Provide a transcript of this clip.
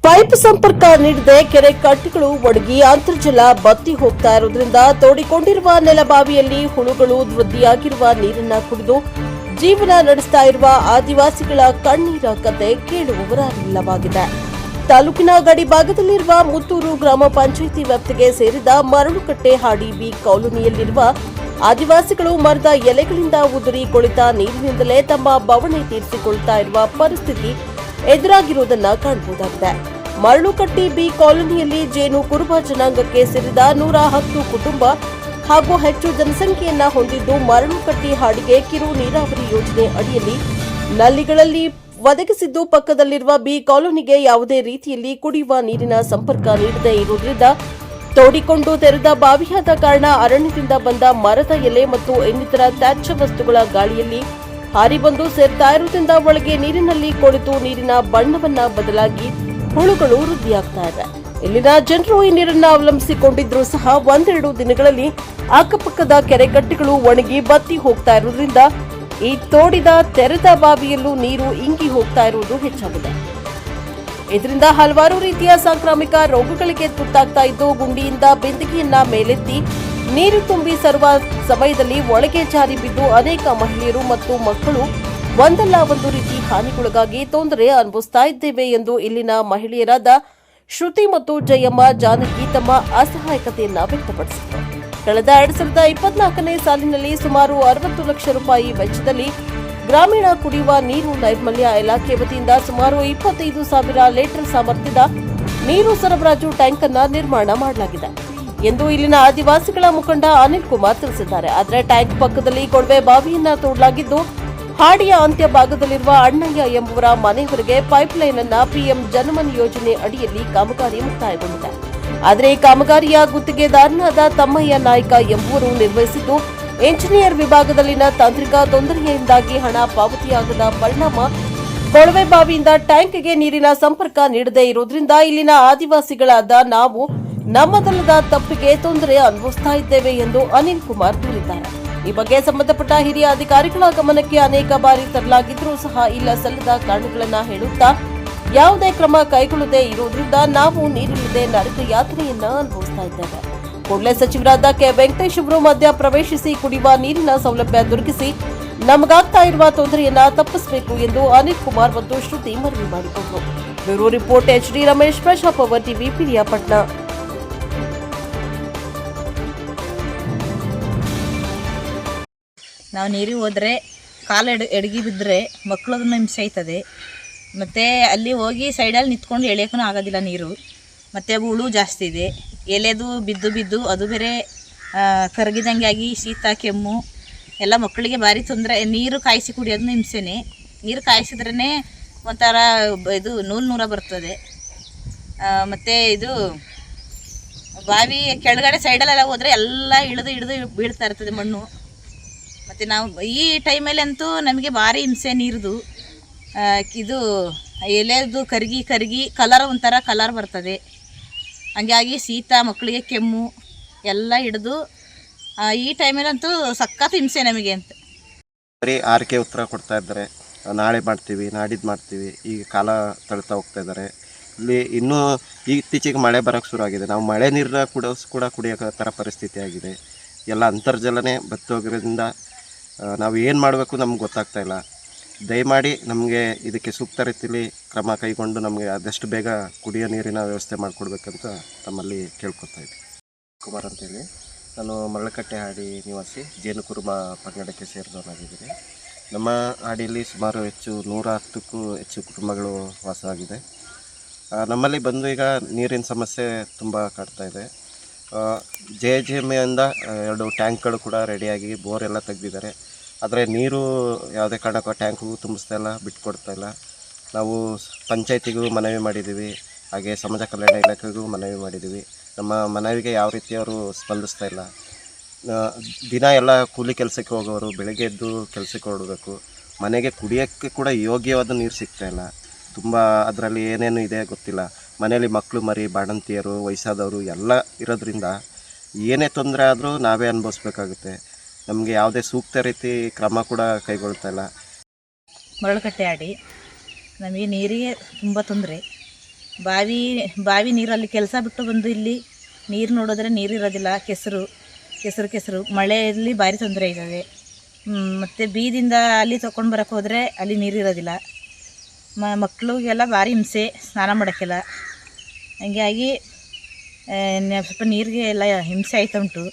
Pipe ಸಂಪರ್ಕ ನೀಡದೆ ಕೆರೆ ಕಟ್ಟೆಗಳು ಒಣಗಿ ಅಂತರ್ಜಲ ಬತ್ತಿ ಹೋಗ್ತಾ ಇರುವುದರಿಂದ ತೋಡಿಕೊಂಡಿರುವ ನೆಲಬಾವಿಯಲ್ಲಿ ಹುಳುಗಳು ವೃದ್ಧಿಯಾಗಿರುವ ನೀರನ್ನ ಕುಡಿದು ಜೀವನ ನಡೆಸ್ತಾ ಇರುವ ಆದಿವಾಸಿಗಳ ಕಣ್ಣೀರ ಕತೆ ಕೇಳುವವರಿಲ್ಲವಾಗಿದೆ. ತಾಲೂಕಿನ ಗಡಿ ಭಾಗದಲ್ಲಿರುವ ಮುತ್ತೂರು ಗ್ರಾಮ ಪಂಚಾಯಿತಿ ವ್ಯಾಪ್ತಿಗೆ ಸೇರಿದ ಮರಳುಕಟ್ಟೆ ಹಾಡಿ ಬಿ ಕಾಲೋನಿಯಲ್ಲಿರುವ ಆದಿವಾಸಿಗಳು ಮರದ ಎಲೆಗಳಿಂದ ಉದುರಿ ಕೊಳಿತ ನೀರಿನಿಂದಲೇ ತಮ್ಮ ಬವಣೆ ತೀರಿಸಿಕೊಳ್ತಾ ಇರುವ ಪರಿಸ್ಥಿತಿ ಎದುರಾಗಿರುವುದನ್ನು ಕಾಣಬಹುದಾಗಿದೆ. ಮರಳುಕಟ್ಟಿ ಬಿ ಕಾಲೋನಿಯಲ್ಲಿ ಜೇನು ಕುರುಬ ಜನಾಂಗಕ್ಕೆ ಸೇರಿದ 110 ಕುಟುಂಬ ಹಾಗೂ ಹೆಚ್ಚು ಜನಸಂಖ್ಯೆಯನ್ನ ಹೊಂದಿದ್ದು ಮರಳುಕಟ್ಟಿ ಹಾಡಿಗೆ ಕಿರು ನೀರಾವರಿ ಯೋಜನೆ ಅಡಿಯಲ್ಲಿ ನಲ್ಲಿಗಳಲ್ಲಿ ಒದಗಿಸಿದ್ದು ಪಕ್ಕದಲ್ಲಿರುವ ಬಿ ಕಾಲೋನಿಗೆ ಯಾವುದೇ ರೀತಿಯಲ್ಲಿ ಕುಡಿಯುವ ನೀರಿನ ಸಂಪರ್ಕ ನೀಡದೇ ಇರುವುದರಿಂದ ತೋಡಿಕೊಂಡು ತೆರೆದ ಬಾವಿಯಾದ ಕಾರಣ ಅರಣ್ಯದಿಂದ ಬಂದ ಮರದ ಎಲೆ ಮತ್ತು ಇನ್ನಿತರ ತ್ಯಾಜ್ಯ ವಸ್ತುಗಳ ಗಾಳಿಯಲ್ಲಿ ಹಾರಿ ಬಂದು ಸೇರ್ತಾ ಇರುವುದರಿಂದ ಒಳಗೆ ನೀರಿನಲ್ಲಿ ಕೊಳೆತು ನೀರಿನ ಬಣ್ಣವನ್ನ ಬದಲಾಗಿ ಹುಳುಗಳು ವೃದ್ಧಿಯಾಗ್ತಾ ಇದೆ. ಇಲ್ಲಿನ ಜನರು ಈ ನೀರನ್ನು ಅವಲಂಬಿಸಿಕೊಂಡಿದ್ರೂ ಸಹ ಒಂದೆರಡು ದಿನಗಳಲ್ಲಿ ಅಕ್ಕಪಕ್ಕದ ಕೆರೆಕಟ್ಟೆಗಳು ಒಣಗಿ ಬತ್ತಿ ಹೋಗ್ತಾ ಇರುವುದರಿಂದ ಈ ತೋಡಿದ ತೆರೆದ ಬಾವಿಯಲ್ಲೂ ನೀರು ಇಂಗಿ ಹೋಗ್ತಾ ಇರುವುದು ಹೆಚ್ಚಾಗಿದೆ. ಇದರಿಂದ ಹಲವಾರು ರೀತಿಯ ಸಾಂಕ್ರಾಮಿಕ ರೋಗಗಳಿಗೆ ತುತ್ತಾಗ್ತಾ ಇದ್ದು ಗುಂಡಿಯಿಂದ ಬೆಂದಿಗೆಯನ್ನ ಮೇಲೆತ್ತಿ ನೀರು ತುಂಬಿ ಸರುವ ಸಮಯದಲ್ಲಿ ಒಳಗೆ ಜಾರಿ ಬಿದ್ದು ಅನೇಕ ಮಹಿಳೆಯರು ಮತ್ತು ಮಕ್ಕಳು ಒಂದಲ್ಲ ಒಂದು ರೀತಿ ಹಾನಿಗೊಳಗಾಗಿ ತೊಂದರೆ ಅನುಭವಿಸ್ತಾ ಇದ್ದೇವೆ ಎಂದು ಇಲ್ಲಿನ ಮಹಿಳೆಯರಾದ ಶ್ರುತಿ ಮತ್ತು ಜಯಮ್ಮ ಜಾನಕಿ ತಮ್ಮ ಅಸಹಾಯಕತೆಯನ್ನ ವ್ಯಕ್ತಪಡಿಸಿದರು. ಕಳೆದ 2024ನೇ ಸಾಲಿನಲ್ಲಿ ಸುಮಾರು 60 ಲಕ್ಷ ರೂಪಾಯಿ ವೆಚ್ಚದಲ್ಲಿ ಗ್ರಾಮೀಣ ಕುಡಿಯುವ ನೀರು ನೈರ್ಮಲ್ಯ ಇಲಾಖೆ ವತಿಯಿಂದ ಸುಮಾರು 25,000 ಲೀಟರ್ ಸಾಮರ್ಥ್ಯದ ನೀರು ಸರಬರಾಜು ಟ್ಯಾಂಕ್ ಅನ್ನು ನಿರ್ಮಾಣ ಮಾಡಲಾಗಿದೆ ಎಂದು ಇಲ್ಲಿನ ಆದಿವಾಸಿಗಳ ಮುಖಂಡ ಅನಿಲ್ ಕುಮಾರ್ ತಿಳಿಸಿದ್ದಾರೆ. ಆದರೆ ಟ್ಯಾಂಕ್ ಪಕ್ಕದಲ್ಲಿ ಕೊಳವೆ ಬಾವಿಯನ್ನ ತೋಡಲಾಗಿದ್ದು ಹಾಡಿಯ ಅಂತ್ಯ ಭಾಗದಲ್ಲಿರುವ ಅಣ್ಣಯ್ಯ ಎಂಬುವರ ಮನೆಯವರೆಗೆ ಪೈಪ್ಲೈನ್ ಅನ್ನ ಪಿಎಂ ಜನಮನ್ ಯೋಜನೆ ಅಡಿಯಲ್ಲಿ ಕಾಮಗಾರಿ ಮುಕ್ತಾಯಗೊಂಡಿದೆ. ಆದರೆ ಈ ಕಾಮಗಾರಿಯ ಗುತ್ತಿಗೆದಾರನಾದ ತಮ್ಮಯ್ಯ ನಾಯ್ಕ ಎಂಬುವರು ನಿರ್ವಹಿಸಿದ್ದು ಇಂಜಿನಿಯರ್ ವಿಭಾಗದಲ್ಲಿನ ತಾಂತ್ರಿಕ ತೊಂದರೆಯಿಂದಾಗಿ ಹಣ ಪಾವತಿಯಾಗದ ಪರಿಣಾಮ ಕೊಳವೆ ಬಾವಿಯಿಂದ ಟ್ಯಾಂಕ್ಗೆ ನೀರಿನ ಸಂಪರ್ಕ ನೀಡದೇ ಇರುವುದರಿಂದ ಇಲ್ಲಿನ ಆದಿವಾಸಿಗಳಾದ ನಾವು ನಮ್ಮದಲ್ಲದ ತಪ್ಪಿಗೆ ತೊಂದರೆ ಅನುಭವಿಸ್ತಾ ಇದ್ದೇವೆ ಎಂದು ಅನಿಲ್ ಕುಮಾರ್ ದೂರಿದ್ದಾರೆ. ಈ ಬಗ್ಗೆ ಸಂಬಂಧಪಟ್ಟ ಹಿರಿಯ ಅಧಿಕಾರಿಗಳ ಗಮನಕ್ಕೆ ಅನೇಕ ಬಾರಿ ತರಲಾಗಿದ್ದರೂ ಸಹ ಇಲ್ಲ ಸಲ್ಲದ ಕಾರಣಗಳನ್ನ ಹೇಳುತ್ತಾ ಯಾವುದೇ ಕ್ರಮ ಕೈಗೊಳ್ಳದೇ ಇರುವುದರಿಂದ ನಾವು ನೀರಿಲ್ಲದೆ ನರಕ ಯಾತ್ರೆಯನ್ನ ಅನುಭವಿಸ್ತಾ ಇದ್ದೇವೆ. ಕೂಡಲೇ ಸಚಿವರಾದ ಕೆ ವೆಂಕಟೇಶ್ ಅವರು ಮಧ್ಯ ಪ್ರವೇಶಿಸಿ ಕುಡಿಯುವ ನೀರಿನ ಸೌಲಭ್ಯ ದೊರಕಿಸಿ ನಮಗಾಗ್ತಾ ಇರುವ ತೊಂದರೆಯನ್ನ ತಪ್ಪಿಸಬೇಕು ಎಂದು ಅನಿಲ್ ಕುಮಾರ್ ಮತ್ತು ಶ್ರುತಿ ಮನವಿ ಮಾಡಿಕೊಂಡರು. Bureau report HD Ramesh, Praja Power TV, Piriyapatna. ನಾವು ನೀರಿಗೆ ಹೋದರೆ ಕಾಲು ಎಡಗಿ ಬಿದ್ದರೆ ಮಕ್ಕಳು ಅದನ್ನು ಹಿಂಸೆ ಆಯ್ತದೆ. ಮತ್ತು ಅಲ್ಲಿ ಹೋಗಿ ಸೈಡಲ್ಲಿ ನಿಂತ್ಕೊಂಡು ಎಳೆಯೋಕ್ಕೂ ಆಗೋದಿಲ್ಲ ನೀರು. ಮತ್ತು ಹುಳು ಜಾಸ್ತಿ ಇದೆ, ಎಲೆದು ಬಿದ್ದು ಅದು ಬೇರೆ ಕರಗಿದಂಗೆ ಆಗಿ ಶೀತ ಕೆಮ್ಮು ಎಲ್ಲ ಮಕ್ಕಳಿಗೆ ಭಾರಿ ತೊಂದರೆ. ನೀರು ಕಾಯಿಸಿ ಕುಡಿಯೋದನ್ನ ಹಿಂಸೆನೇ. ನೀರು ಕಾಯಿಸಿದ್ರೇ ಒಂಥರ ಇದು ನೂರ ಬರ್ತದೆ. ಮತ್ತು ಇದು ಬಾವಿ ಕೆಳಗಡೆ ಸೈಡಲ್ಲೆಲ್ಲ ಹೋದರೆ ಎಲ್ಲ ಹಿಡಿದು ಬೀಳ್ತಾ ಇರ್ತದೆ ಮಣ್ಣು. ಮತ್ತು ನಾವು ಈ ಟೈಮಲ್ಲಿ ಅಂತೂ ನಮಗೆ ಭಾರಿ ಹಿಂಸೆ ನೀರ್ದು. ಇದು ಎಲೆದು ಕರಗಿ ಒಂಥರ ಕಲರ್ ಬರ್ತದೆ. ಹಂಗಾಗಿ ಶೀತ, ಮಕ್ಕಳಿಗೆ ಕೆಮ್ಮು ಎಲ್ಲ ಹಿಡಿದು ಈ ಟೈಮಲ್ಲಂತೂ ಸಖತ್ ಹಿಂಸೆ ನಮಗೆ ಅಂತ. ಬರೀ ಆರ್ಕೆ ಉತ್ತರ ಕೊಡ್ತಾ ಇದ್ದಾರೆ. ನಾಳೆ ಮಾಡ್ತೀವಿ, ನಾಡಿದ್ದು ಮಾಡ್ತೀವಿ. ಈಗ ಕಾಲ ತಳ್ತಾ ಹೋಗ್ತಾ ಇದ್ದಾರೆ. ಇಲ್ಲಿ ಇನ್ನೂ ಇತ್ತೀಚೆಗೆ ಮಳೆ ಬರೋಕ್ಕೆ ಶುರು ಆಗಿದೆ. ನಾವು ಮಳೆ ನೀರನ್ನ ಕೂಡ ಕುಡಿಯೋಕೆ ಥರ ಪರಿಸ್ಥಿತಿ ಆಗಿದೆ. ಎಲ್ಲ ಅಂತರ್ಜಲನೇ ಬತ್ತೋಗಿರೋದ್ರಿಂದ ನಾವು ಏನು ಮಾಡಬೇಕು ನಮ್ಗೆ ಗೊತ್ತಾಗ್ತಾ ಇಲ್ಲ. ದಯಮಾಡಿ ನಮಗೆ ಇದಕ್ಕೆ ಸೂಕ್ತ ರೀತಿಯಲ್ಲಿ ಕ್ರಮ ಕೈಗೊಂಡು ನಮಗೆ ಆದಷ್ಟು ಬೇಗ ಕುಡಿಯೋ ನೀರಿನ ವ್ಯವಸ್ಥೆ ಮಾಡಿಕೊಡ್ಬೇಕಂತ ತಮ್ಮಲ್ಲಿ ಕೇಳ್ಕೊತಾ ಇದ್ದೀನಿ. ಕುಮಾರ್ ಅಂತೇಳಿ, ನಾನು ಮರಳುಕಟ್ಟೆ ಹಾಡಿ ನಿವಾಸಿ, ಜೇನು ಕುರುಬ ಪಂಗಡಕ್ಕೆ ಸೇರಿದವನಾಗಿದ್ದೀನಿ. ನಮ್ಮ ಹಾಡಿಯಲ್ಲಿ ಸುಮಾರು 110ಕ್ಕೂ ಹೆಚ್ಚು ಕುಟುಂಬಗಳು ವಾಸವಾಗಿದೆ. ನಮ್ಮಲ್ಲಿ ಬಂದು ಈಗ ನೀರಿನ ಸಮಸ್ಯೆ ತುಂಬ ಕಾಡ್ತಾ ಇದೆ. JJMಯಿಂದ 2 ಟ್ಯಾಂಕ್ಗಳು ಕೂಡ ರೆಡಿಯಾಗಿ ಬೋರ್ ಎಲ್ಲ ತೆಗೆದಿದ್ದಾರೆ. ಆದರೆ ನೀರು ಯಾವುದೇ ಕಾರಣಕ್ಕೂ ಟ್ಯಾಂಕು ತುಂಬಿಸ್ತಾ ಇಲ್ಲ, ಬಿಟ್ಕೊಡ್ತಾ ಇಲ್ಲ. ನಾವು ಪಂಚಾಯತಿಗೂ ಮನವಿ ಮಾಡಿದ್ದೀವಿ, ಹಾಗೆ ಸಮಾಜ ಕಲ್ಯಾಣ ಇಲಾಖೆಗೂ ಮನವಿ ಮಾಡಿದ್ದೀವಿ. ನಮ್ಮ ಮನವಿಗೆ ಯಾವ ರೀತಿ ಅವರು ಸ್ಪಂದಿಸ್ತಾ ಇಲ್ಲ. ದಿನ ಎಲ್ಲ ಕೂಲಿ ಕೆಲಸಕ್ಕೆ ಹೋಗೋರು ಬೆಳಗ್ಗೆ ಎದ್ದು ಕೆಲಸಕ್ಕೆ ಹೊರಡಬೇಕು. ಮನೆಗೆ ಕುಡಿಯೋಕ್ಕೆ ಕೂಡ ಯೋಗ್ಯವಾದ ನೀರು ಸಿಗ್ತಾಯಿಲ್ಲ. ತುಂಬ ಅದರಲ್ಲಿ ಏನೇನು ಇದೆ ಗೊತ್ತಿಲ್ಲ. ಮನೆಯಲ್ಲಿ ಮಕ್ಕಳು ಮರಿ, ಬಾಣಂತಿಯರು, ವಯಸ್ಸಾದವರು ಎಲ್ಲ ಇರೋದ್ರಿಂದ ಏನೇ ತೊಂದರೆ ಆದರೂ ನಾವೇ ಅನುಭವಿಸ್ಬೇಕಾಗುತ್ತೆ. ನಮಗೆ ಯಾವುದೇ ಸೂಕ್ತ ರೀತಿ ಕ್ರಮ ಕೂಡ ಕೈಗೊಳ್ತಾ ಇಲ್ಲ. ಮರಳುಕಟ್ಟೆ ಆಡಿ ನಮಗೆ ನೀರಿಗೆ ತುಂಬ ತೊಂದರೆ. ಬಾವಿ ನೀರಲ್ಲಿ ಕೆಲಸ ಬಿಟ್ಟು ಬಂದು ಇಲ್ಲಿ ನೀರು ನೋಡಿದ್ರೆ ನೀರು ಇರೋದಿಲ್ಲ, ಕೆಸರು ಮಳೆಯಲ್ಲಿ ಭಾರಿ ತೊಂದರೆ ಇದ್ದಾವೆ. ಮತ್ತು ಬೀದಿಂದ ಅಲ್ಲಿ ತೊಗೊಂಡು ಬರೋಕ್ಕೆ ಹೋದರೆ ಅಲ್ಲಿ ನೀರು ಇರೋದಿಲ್ಲ. ಮಕ್ಕಳಿಗೆಲ್ಲ ಭಾರಿ ಹಿಂಸೆ, ಸ್ನಾನ ಮಾಡೋಕ್ಕೆಲ್ಲ. ಹಂಗಾಗಿ ಸ್ವಲ್ಪ ನೀರಿಗೆ ಎಲ್ಲ ಹಿಂಸೆ ಆಯ್ತಾ ಉಂಟು.